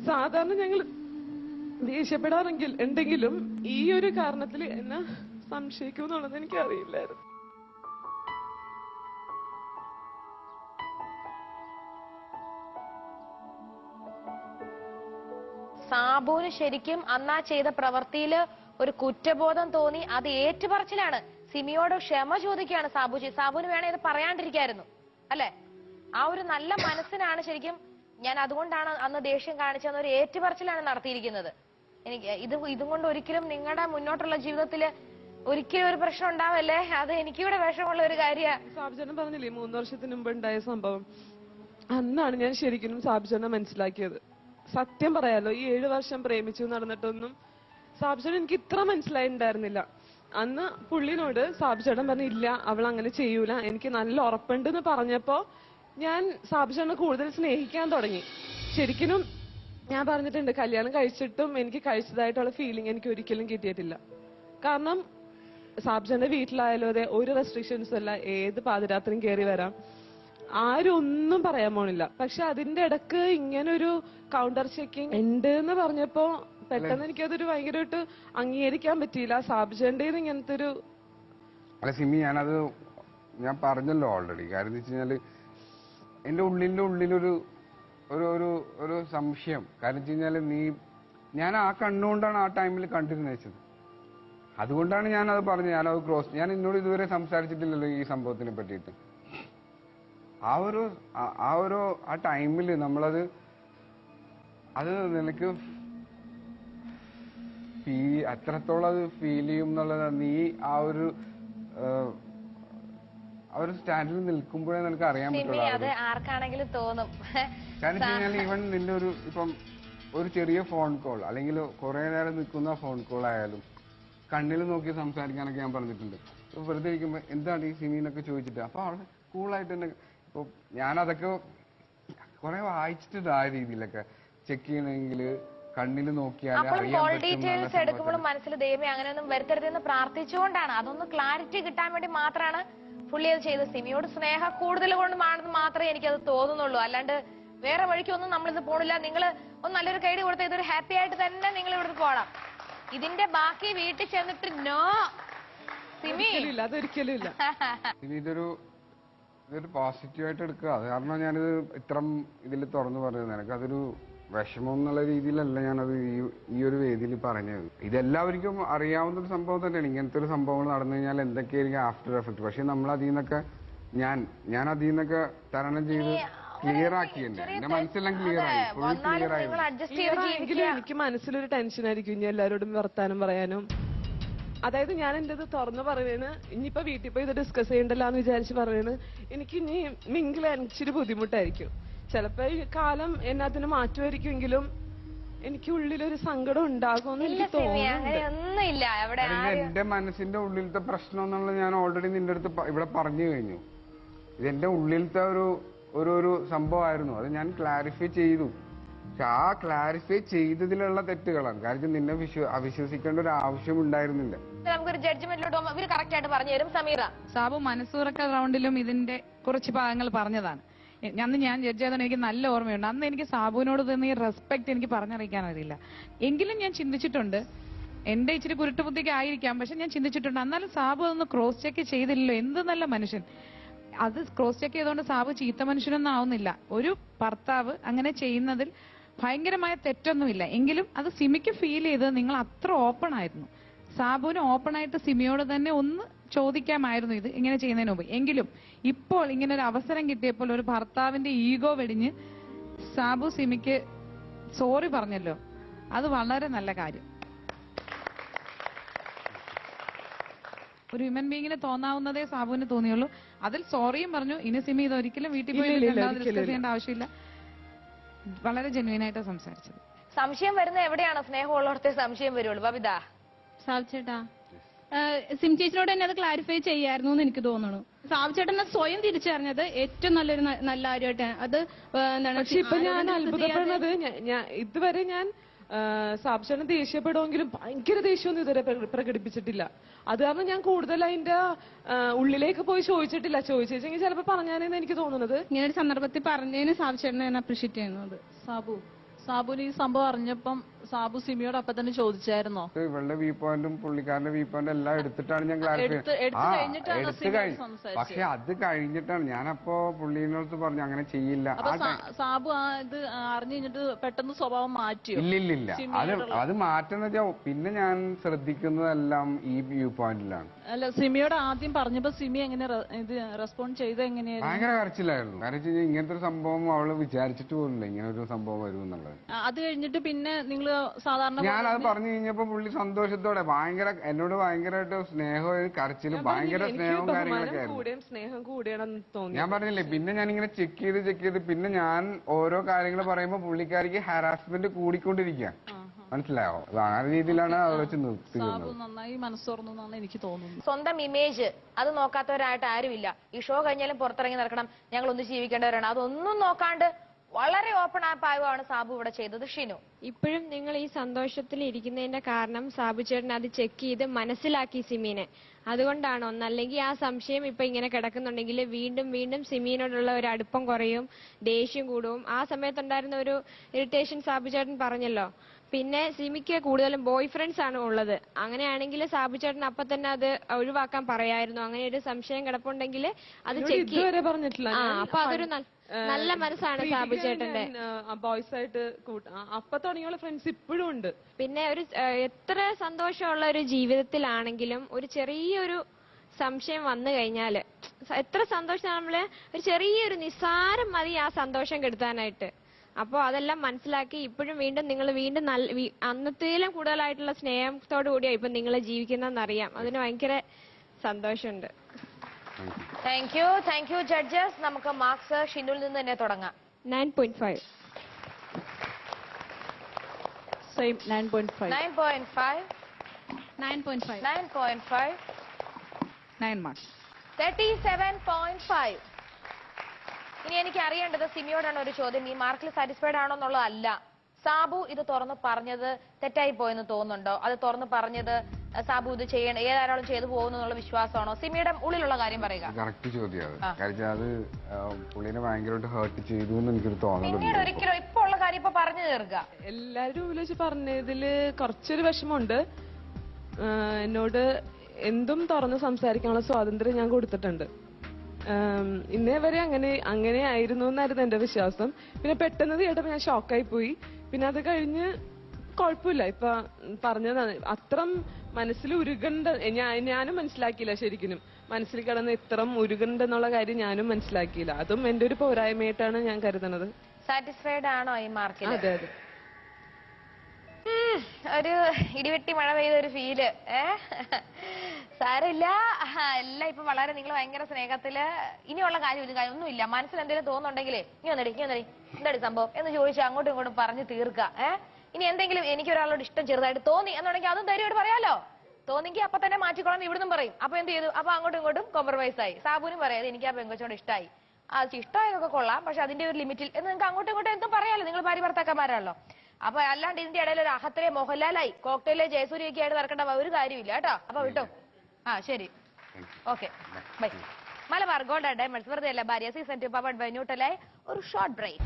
സാധാരണ ഞങ്ങൾ ദേഷ്യപ്പെടാറെങ്കിൽ ഉണ്ടെങ്കിലും ഈ ഒരു കാരണത്തിൽ എന്നെ സംശയിക്കുമെന്നുള്ളത് എനിക്ക് അറിയില്ലായിരുന്നു. സാബുവിന് ശരിക്കും അന്നാ ചെയ്ത പ്രവൃത്തിയില് ഒരു കുറ്റബോധം തോന്നി. അത് ഏറ്റുപറച്ചിലാണ്. സിമിയോട് ക്ഷമ ചോദിക്കുകയാണ് സാബുവിന് വേണേ ഇത് പറയാണ്ടിരിക്കായിരുന്നു അല്ലെ? ആ ഒരു നല്ല മനസ്സിനാണ് ശരിക്കും ഞാൻ അതുകൊണ്ടാണ് അന്ന് ദേഷ്യം കാണിച്ചെന്ന ഒരു ഏറ്റുപറച്ചിലാണ് നടത്തിയിരിക്കുന്നത്. എനിക്ക് ഇതും കൊണ്ട് ഒരിക്കലും നിങ്ങളുടെ മുന്നോട്ടുള്ള ജീവിതത്തില് ഒരിക്കലും ഒരു പ്രശ്നം ഉണ്ടാവല്ലേ. അത് എനിക്കിവിടെ വിഷമമുള്ള ഒരു കാര്യമാണ്. സാബുചേട്ടൻ പറഞ്ഞില്ലേ 3 വർഷത്തിന് മുമ്പ് ഉണ്ടായ സംഭവം, അന്നാണ് ഞാൻ ശരിക്കും സാബുചേട്ടനെ മനസ്സിലാക്കിയത്. സത്യം പറയാലോ, ഈ 7 വർഷം പ്രേമിച്ചു നടന്നിട്ടൊന്നും സാബുചേട്ടൻ എനിക്ക് ഇത്ര മനസ്സിലായിട്ടുണ്ടായിരുന്നില്ല. അന്ന് പുള്ളിനോട് സാബുചേട്ടൻ പറഞ്ഞില്ല അവൾ അങ്ങനെ ചെയ്യൂല, എനിക്ക് നല്ല ഉറപ്പുണ്ടെന്ന് പറഞ്ഞപ്പോ ഞാൻ സാബുചേട്ടനെ കൂടുതൽ സ്നേഹിക്കാൻ തുടങ്ങി. ശരിക്കും ഞാൻ പറഞ്ഞിട്ടുണ്ട്, കല്യാണം കഴിച്ചിട്ടും എനിക്ക് കഴിച്ചതായിട്ടുള്ള ഫീലിംഗ് എനിക്ക് ഒരിക്കലും കിട്ടിയിട്ടില്ല. കാരണം സാബുചേട്ടന്റെ വീട്ടിലായാലും അതെ, ഒരു റെസ്ട്രിക്ഷൻസ് അല്ല, ഏത് പാതിരാത്രിയും കയറി വരാം, ആരും ഒന്നും പറയാൻ പോണില്ല. പക്ഷെ അതിന്റെ ഇടക്ക് ഇങ്ങനൊരു കൗണ്ടർ ചെക്കിങ് ഉണ്ട് എന്ന് പറഞ്ഞപ്പോ പെട്ടെന്ന് എനിക്കതൊരു ഭയങ്കരമായിട്ട് അംഗീകരിക്കാൻ പറ്റിയില്ല. സാബുചേട്ടന്റെ ഇങ്ങനത്തെ ഒരു അല്ല സിമി, ഞാൻ പറഞ്ഞല്ലോ ഓൾറെഡി. കാര്യം എന്ന് വെച്ച് കഴിഞ്ഞാല് എന്റെ ഉള്ളിലൊരു ഒരു സംശയം. കാരണം വെച്ച് കഴിഞ്ഞാല് ഞാൻ ആ കണ്ണുകൊണ്ടാണ് ആ ടൈമിൽ കണ്ടിരുന്നു വെച്ചത്. അതുകൊണ്ടാണ് ഞാനത് പറഞ്ഞത്. ഞാൻ എന്നോട് ഇതുവരെ സംസാരിച്ചിട്ടില്ലല്ലോ ഈ സംഭവത്തിനെ പറ്റിയിട്ട്. ആ ടൈമിൽ നമ്മളത് നിനക്ക് അത്രത്തോളം അത് ഫീൽ ചെയ്യും എന്നുള്ളത് നീ ആ ഒരു സ്റ്റാൻഡിൽ നിൽക്കുമ്പോഴേ നിനക്ക് അറിയാൻ പറ്റുള്ളൂ. അത് ആർക്കാണെങ്കിലും തോന്നും. കാരണം വെച്ച് കഴിഞ്ഞാൽ ഈവൻ നിന്റെ ഇപ്പം ഒരു ചെറിയ ഫോൺ കോൾ അല്ലെങ്കിൽ കുറെ നേരം നിൽക്കുന്ന ഫോൺ കോൾ ആയാലും കണ്ണിൽ നോക്കി സംസാരിക്കാനൊക്കെ ഞാൻ പറഞ്ഞിട്ടുണ്ട്. വെറുതെ ഇരിക്കുമ്പോ എന്താണ് ഈ സിമീനൊക്കെ ചോദിച്ചിട്ട് അപ്പൊ അവള് കൂളായിട്ട് തന്നെ. ഇപ്പൊ ഞാനതൊക്കെ കുറെ വായിച്ചിട്ടുണ്ട്. ആ രീതിയിലൊക്കെ ചെക്ക് ചെയ്യണമെങ്കിൽ കണ്ണിൽ നോക്കിയാൽ ഡീറ്റെയിൽസ് എടുക്കുമ്പോഴും മനസ്സിൽ ദൈവമേ അങ്ങനെയൊന്നും വരുത്തരുതെന്ന് പ്രാർത്ഥിച്ചുകൊണ്ടാണ്. അതൊന്ന് ക്ലാരിറ്റി കിട്ടാൻ വേണ്ടി മാത്രമാണ് പുള്ളി അത് ചെയ്തത്. സിമിയോട് സ്നേഹം കൂടുതൽ കൊണ്ടുമാണെന്ന് മാത്രമേ എനിക്കത് തോന്നുന്നുള്ളൂ. അല്ലാണ്ട് വേറെ വഴിക്കൊന്നും നമ്മളിത് പോണില്ല. നിങ്ങൾ ഒന്ന് നല്ലൊരു കൈഡി കൊടുത്ത ഇതൊരു ഹാപ്പി ആയിട്ട് തന്നെ നിങ്ങൾ ഇവിടുന്ന് പോകണം. ഇതിന്റെ ബാക്കി വീട്ടിൽ ചെന്നിട്ട് നോ സിമി, അതൊരിക്കലും ഇല്ല. ഇതൊരു പോസിറ്റീവായിട്ട് എടുക്കുക. അത് കാരണം ഞാനിത് ഇത്രം ഇതിൽ തുറന്നു പറഞ്ഞത്. എനിക്കതൊരു വിഷമം എന്നുള്ള രീതിയിലല്ല ഞാനത് ഈ ഒരു വേദിയിൽ പറഞ്ഞത്. ഇതെല്ലാവർക്കും അറിയാവുന്ന ഒരു സംഭവം തന്നെയാണ്. ഇങ്ങനത്തെ ഒരു സംഭവങ്ങൾ നടന്നു കഴിഞ്ഞാൽ എന്തൊക്കെയായിരിക്കും ആഫ്റ്റർ എഫക്ട്. പക്ഷെ നമ്മൾ അതിൽ നിന്നൊക്കെ ഞാൻ അതിൽ നിന്നൊക്കെ തരണം ചെയ്ത് ക്ലിയർ ആക്കി. എന്റെ മനസ്സെല്ലാം ക്ലിയർ ആയി, ഫുൾ ക്ലിയർ ആയി. എനിക്ക് മനസ്സിലൊരു ടെൻഷനായിരിക്കും ഇനി എല്ലാവരോടും വർത്താനം പറയാനും. അതായത് ഞാൻ എന്റെ ഇത് തുറന്നു പറയുന്നത്, ഇനിയിപ്പോ വീട്ടിൽ പോയി ഇത് ഡിസ്കസ് ചെയ്യണ്ടല്ലോ എന്ന് വിചാരിച്ച് പറയുന്നത്. എനിക്ക് ഇനി മിങ്കിളാൻ ഇച്ചിരി ബുദ്ധിമുട്ടായിരിക്കും. ചിലപ്പോ ഈ കാലം എന്നെ അതിന് മാറ്റുമായിരിക്കുമെങ്കിലും എനിക്ക് ഉള്ളിലൊരു സങ്കടം ഉണ്ടാകുമെന്ന് എനിക്ക് തോന്നുന്നില്ല. എന്റെ മനസ്സിന്റെ ഉള്ളിലത്തെ പ്രശ്നം എന്നുള്ളത് ഞാൻ ഓൾറെഡി നിന്റെ അടുത്ത് ഇവിടെ പറഞ്ഞു കഴിഞ്ഞു. ഇതെന്റെ ഉള്ളിലത്തെ ഒരു സംഭവമായിരുന്നു. അത് ഞാൻ ക്ലാരിഫൈ ചെയ്തു. പക്ഷെ ആ ക്ലാരിഫൈ ചെയ്തതിലുള്ള തെറ്റുകളാണ്. കാരണം നിന്നെ അവിശ്വസിക്കേണ്ട ഒരു ആവശ്യം ഉണ്ടായിരുന്നില്ല. നമുക്കൊരു ജഡ്ജ്മെന്റിലോട്ട് ഇവർ കറക്റ്റ് ആയിട്ട് പറഞ്ഞു തരും. സമീറ, സാബു മനസ്സുറക്ക റൗണ്ടിലും ഇതിന്റെ കുറച്ച് ഭാഗങ്ങൾ പറഞ്ഞതാണ്. അന്ന് ഞാൻ ജഡ്ജ് ചെയ്തത് എനിക്ക് നല്ല ഓർമ്മയുണ്ട്. അന്ന് എനിക്ക് സാബുവിനോട് തന്നെ ഈ റെസ്പെക്ട് എനിക്ക് പറഞ്ഞറിയിക്കാൻ അറിയില്ല. എങ്കിലും ഞാൻ ചിന്തിച്ചിട്ടുണ്ട്, എന്റെ ഇച്ചിരി കുരുട്ടുബുദ്ധിക്ക് ആയിരിക്കാം, പക്ഷെ ഞാൻ ചിന്തിച്ചിട്ടുണ്ട് എന്നാലും സാബു അതൊന്ന് ക്രോസ് ചെക്ക് ചെയ്തില്ലല്ലോ. എന്ത് നല്ല മനുഷ്യൻ. അത് ക്രോസ് ചെക്ക് ചെയ്തുകൊണ്ട് സാബു ചീത്ത മനുഷ്യനൊന്നും ആവുന്നില്ല. ഒരു ഭർത്താവ് അങ്ങനെ ചെയ്യുന്നതിൽ ഭയങ്കരമായ തെറ്റൊന്നുമില്ല. എങ്കിലും അത് സിമിക്ക് ഫീൽ ചെയ്തത് നിങ്ങൾ അത്ര ഓപ്പൺ ആയിരുന്നു. സാബുവിന് ഓപ്പൺ ആയിട്ട് സിമിയോട് തന്നെ ഒന്ന് ചോദിക്കാമായിരുന്നു ഇത് ഇങ്ങനെ ചെയ്യുന്നതിന് മുമ്പ്. എങ്കിലും ഇപ്പോൾ ഇങ്ങനെ ഒരു അവസരം കിട്ടിയപ്പോൾ ഒരു ഭർത്താവിന്റെ ഈഗോ വെടിഞ്ഞ് സാബു സിമിക്ക് സോറി പറഞ്ഞല്ലോ. അത് വളരെ നല്ല കാര്യം. ഒരു ഹ്യൂമൻ ബീങ്ങിന് തോന്നാവുന്നതേ സാബുവിന് തോന്നിയുള്ളൂ. അതിൽ സോറിയും പറഞ്ഞു. ഇനി സിമി ഇത് ഒരിക്കലും വീട്ടിൽ പോയി ഡിസ്കസ് ചെയ്യേണ്ട ആവശ്യമില്ല. വളരെ ജെന്യുവനായിട്ട് സംസാരിച്ചത്. സംശയം വരുന്ന എവിടെയാണോ സ്നേഹമുള്ളവർക്ക് സംശയം വരുള്ളൂ. ബബിത, സാബുചേട്ടാ, സിം ചേച്ചിനോട് തന്നെ അത് ക്ലാരിഫൈ ചെയ്യായിരുന്നു എന്ന് എനിക്ക് തോന്നുന്നു. സാബുചേട്ടനെ സ്വയം തിരിച്ചറിഞ്ഞത് ഏറ്റവും നല്ല കാര്യമായിട്ട്. അത് എന്താണ്, പക്ഷെ ഇപ്പൊ ഞാൻ അത്ഭുതപ്പെടുന്നത്, ഇതുവരെ ഞാൻ സാബുചേട്ടൻ ദേഷ്യപ്പെടുമെങ്കിലും ഭയങ്കര ദേഷ്യമൊന്നും ഇതുവരെ പ്രകടിപ്പിച്ചിട്ടില്ല. അത് കാരണം ഞാൻ കൂടുതൽ അതിന്റെ ഉള്ളിലേക്ക് പോയി ചോദിച്ചിട്ടില്ല. ചോദിച്ചെങ്കിൽ ചിലപ്പോ പറഞ്ഞാനെന്ന് എനിക്ക് തോന്നുന്നത്. ഇങ്ങനെ ഒരു സന്ദർഭത്തിൽ പറഞ്ഞതിന് സാബുചേട്ടനെ ഞാൻ അപ്രീഷിയേറ്റ് ചെയ്യുന്നത്. സാബു, സാബുന് ഈ സംഭവം അറിഞ്ഞപ്പം സാബു സിമിയോട് അപ്പൊ തന്നെ ചോദിച്ചായിരുന്നോ? ഇവളുടെ വ്യൂ പോയിന്റും പുള്ളിക്കാരന്റെ വ്യൂ പോയിന്റും എല്ലാം എടുത്തിട്ടാണ് ഞാൻ ക്ലാരിഫൈ പക്ഷെ അത് കഴിഞ്ഞിട്ടാണ് ഞാനപ്പോ പുള്ളിനോട് പറഞ്ഞു അങ്ങനെ ചെയ്യില്ല. സാബു ഇത് അറിഞ്ഞു കഴിഞ്ഞിട്ട് പെട്ടെന്ന് സ്വഭാവം മാറ്റിയോ? ഇല്ലില്ല, അത് മാറ്റുന്ന വെച്ചാൽ പിന്നെ ഞാൻ ശ്രദ്ധിക്കുന്നതെല്ലാം ഈ വ്യൂ പോയിന്റിലാണ്. അല്ല, സിമിയോട് ആദ്യം പറഞ്ഞപ്പോ സിമി എങ്ങനെ ഇത് റെസ്പോണ്ട് ചെയ്ത് എങ്ങനെയായിരുന്നു? ഭയങ്കര കരച്ചിലായിരുന്നു. കാരണം വെച്ച് കഴിഞ്ഞാൽ ഇങ്ങനത്തെ ഒരു സംഭവം അവള് വിചാരിച്ചിട്ട് പോലില്ല ഇങ്ങനെ ഒരു സംഭവം വരും എന്നുള്ളത്. അത് കഴിഞ്ഞിട്ട് പിന്നെ നിങ്ങള് സാധാരണ ഞാനത് പറഞ്ഞു കഴിഞ്ഞപ്പോ പുള്ളി സന്തോഷത്തോടെ ഭയങ്കര എന്നോട് ഭയങ്കരമായിട്ട് സ്നേഹവും കരച്ചിലും ഭയങ്കര സ്നേഹവും കാര്യങ്ങളൊക്കെ ആയിരുന്നു. ഞാൻ പറഞ്ഞില്ലേ, പിന്നെ ഞാനിങ്ങനെ ചെക്ക് ചെയ്ത് പിന്നെ ഞാൻ ഓരോ കാര്യങ്ങൾ പറയുമ്പോ പുള്ളിക്കാരിക്ക് ഹാരാസ്മെന്റ് കൂടിക്കൊണ്ടിരിക്കുക. മനസ്സിലായോ? ആ രീതിയിലാണ് അത് വെച്ച് നിർത്തുന്നത്. നന്നായി മനസ്സോർന്നു എനിക്ക് തോന്നുന്നു. സ്വന്തം ഇമേജ് അത് നോക്കാത്തവരായിട്ട് ആരുമില്ല. ഈ ഷോ കഴിഞ്ഞാലും പുറത്തിറങ്ങി നടക്കണം, ഞങ്ങൾ ഒന്ന് ജീവിക്കേണ്ടവരാണ്, അതൊന്നും നോക്കാണ്ട് വളരെ ഓപ്പൺ ആപ്പാണ് സാബു ഇവിടെ ചെയ്തത്. ഷിനു, ഇപ്പോഴും നിങ്ങൾ ഈ സന്തോഷത്തിൽ ഇരിക്കുന്നതിന്റെ കാരണം സാബു ചേട്ടൻ അത് ചെക്ക് ചെയ്ത് മനസ്സിലാക്കി സിമീനെ, അതുകൊണ്ടാണ് ഒന്നല്ലെങ്കിൽ ആ സംശയം ഇപ്പൊ ഇങ്ങനെ കിടക്കുന്നുണ്ടെങ്കിൽ വീണ്ടും വീണ്ടും സിമീനോടുള്ള ഒരു അടുപ്പം കുറയും, ദേഷ്യം കൂടും. ആ സമയത്തുണ്ടായിരുന്ന ഒരു ഇറിറ്റേഷൻ സാബു ചേട്ടൻ പറഞ്ഞല്ലോ. പിന്നെ സിമിക്ക് കൂടുതലും ബോയ് ഫ്രണ്ട്സ് ആണ് ഉള്ളത്. അങ്ങനെയാണെങ്കിൽ സാബു ചേട്ടൻ അപ്പൊ തന്നെ അത് ഒഴിവാക്കാൻ പറയായിരുന്നു. അങ്ങനെ ഒരു സംശയം കിടപ്പുണ്ടെങ്കിൽ അത് ചെക്ക് പറഞ്ഞിട്ടില്ല. അപ്പൊ അതൊരു നല്ല മനസ്സാണ് സാബു ചേട്ടന്റെ. ബോയ്സ് ആയിട്ട് അപ്പൊ തുടങ്ങിയുള്ള ഫ്രണ്ട്സ് ഇപ്പോഴും ഉണ്ട്. പിന്നെ ഒരു എത്ര സന്തോഷമുള്ള ഒരു ജീവിതത്തിലാണെങ്കിലും ഒരു ചെറിയൊരു സംശയം വന്നു കഴിഞ്ഞാല് എത്ര സന്തോഷം നമ്മള് ഒരു ചെറിയൊരു നിസ്സാരം മതി ആ സന്തോഷം കെടുത്താനായിട്ട്. അപ്പൊ അതെല്ലാം മനസ്സിലാക്കി ഇപ്പോഴും വീണ്ടും നിങ്ങൾ വീണ്ടും അന്നത്തേലും കൂടുതലായിട്ടുള്ള സ്നേഹത്തോടു കൂടിയാണ് ഇപ്പൊ നിങ്ങൾ ജീവിക്കുന്നതെന്നറിയാം. അതിന് ഭയങ്കര സന്തോഷമുണ്ട്. Thank you judges. നമുക്ക് മാർക്സ് ഷിനുവിൽ നിന്ന് തന്നെ തുടങ്ങാം. 9.5. സെയിം 9.5. 9.5. 9.5. 9.5. 9 മാർക്സ്. 37.5. ഇനി എനിക്ക് അറിയേണ്ടത് സിമിയോടാണ് ഒരു ചോദ്യം. ഈ മാർക്കിൽ സാറ്റിസ്ഫൈഡ് ആണോ എന്നുള്ളതല്ല. സാബു ഇത് തുറന്ന് പറഞ്ഞത് തെറ്റായി പോയെന്ന് തോന്നുന്നുണ്ടോ? അത് തുറന്ന് പറഞ്ഞത് സാബു ഇത് ചെയ്യണം ഏതായാലും ചെയ്തു പോകുന്നു എന്നുള്ള വിശ്വാസമാണോ? സിമിയുടെ ഉള്ളിലുള്ള കാര്യം പറയുക. കറക്റ്റ് ചോദ്യം. അത് പുള്ളിനെ ഭയങ്കരമായിട്ട് ഹേർട്ട് ചെയ്തു എന്ന് എനിക്കൊരു തോന്നുന്നു. പിന്നീട് ഒരിക്കലും ഇപ്പൊ ഉള്ള കാര്യം ഇപ്പൊ പറഞ്ഞു തീർക്കുക. എല്ലാവരും മുമ്പിൽ വെച്ച് പറഞ്ഞതില് കുറച്ചൊരു വിഷമമുണ്ട്. എന്നോട് എന്തും തുറന്ന് സംസാരിക്കാനുള്ള സ്വാതന്ത്ര്യം ഞാൻ കൊടുത്തിട്ടുണ്ട്. ഇന്നേ വരെ അങ്ങനെ ആയിരുന്നു എന്നായിരുന്നു എന്റെ വിശ്വാസം. പിന്നെ പെട്ടെന്ന് കേട്ടപ്പോ ഞാൻ ഷോക്കായി പോയി. പിന്നെ അത് കഴിഞ്ഞ് കുഴപ്പമില്ല, ഇപ്പൊ പറഞ്ഞതാണ്. അത്രം മനസ്സിൽ ഉരുകണ്ട ഞാനും മനസ്സിലാക്കിയില്ല. ശരിക്കും മനസ്സിൽ കിടന്ന് ഇത്രം ഉരുകണ്ടെന്നുള്ള കാര്യം ഞാനും മനസ്സിലാക്കിയില്ല. അതും എന്റെ ഒരു പോരായ്മയായിട്ടാണ് ഞാൻ കരുതുന്നത്. സാറ്റിസ്ഫൈഡ് ആണോ ഈ മാർക്കിൽ? അതെ അതെ. ഒരു ഇടിവെട്ടി മഴ പെയ്ത ഒരു ഫീല്. സാരമില്ല, എല്ലാം ഇപ്പൊ വളരെ നിങ്ങൾ ഭയങ്കര സ്നേഹത്തില്. ഇനിയുള്ള കാര്യം ഒരു കാര്യം ഒന്നുമില്ല. മനസ്സിൽ എന്തെങ്കിലും തോന്നുന്നുണ്ടെങ്കിലേ ഇനി എന്താടി സംഭവം എന്ന് ചോദിച്ചാൽ അങ്ങോട്ടും ഇങ്ങോട്ടും പറഞ്ഞു തീർക്കുക. ഇനി എന്തെങ്കിലും എനിക്ക് ഒരാളോട് ഇഷ്ടം ചെറുതായിട്ട് തോന്നി എന്നുണ്ടെങ്കിൽ അതും ധൈര്യമായിട്ട് പറയാലോ. തോന്നിക്ക് അപ്പൊ തന്നെ മാറ്റിക്കോളാം ഇവിടുന്ന് പറയും. അപ്പൊ എന്ത് ചെയ്തു? അപ്പൊ അങ്ങോട്ടും ഇങ്ങോട്ടും കോംപ്രമൈസ് ആയി. സാബുനും പറയാതെ എനിക്ക് ആ പെങ്കൊച്ചോട് ഇഷ്ടമായി, ഇഷ്ടമായതൊക്കെ കൊള്ളാം, പക്ഷെ അതിന്റെ ഒരു ലിമിറ്റിൽ എന്ന് നിങ്ങൾക്ക് അങ്ങോട്ടും ഇങ്ങോട്ടും എന്തും പറയാലോ. നിങ്ങൾ ഭാര്യ ഭർത്താക്കന്മാരാണല്ലോ. അപ്പൊ അല്ലാണ്ട് ഇതിന്റെ ഇടയിൽ ഒരു അഹത്തിലെ മോഹൻലാലായി കോക്ടെയിലെ ജയസൂര്യയൊക്കെ ആയിട്ട് നടക്കേണ്ട ഒരു കാര്യമില്ല കേട്ടോ. അപ്പൊ വിട്ടോ. ശരി, okay, bye. Malabar gold and diamonds വെറുതെ അല്ല ഭാര്യ സീസൺ 2 പവർഡ് ബൈ ന്യൂട്രലായി ഒരു ഷോർട്ട് ബ്രേക്ക്.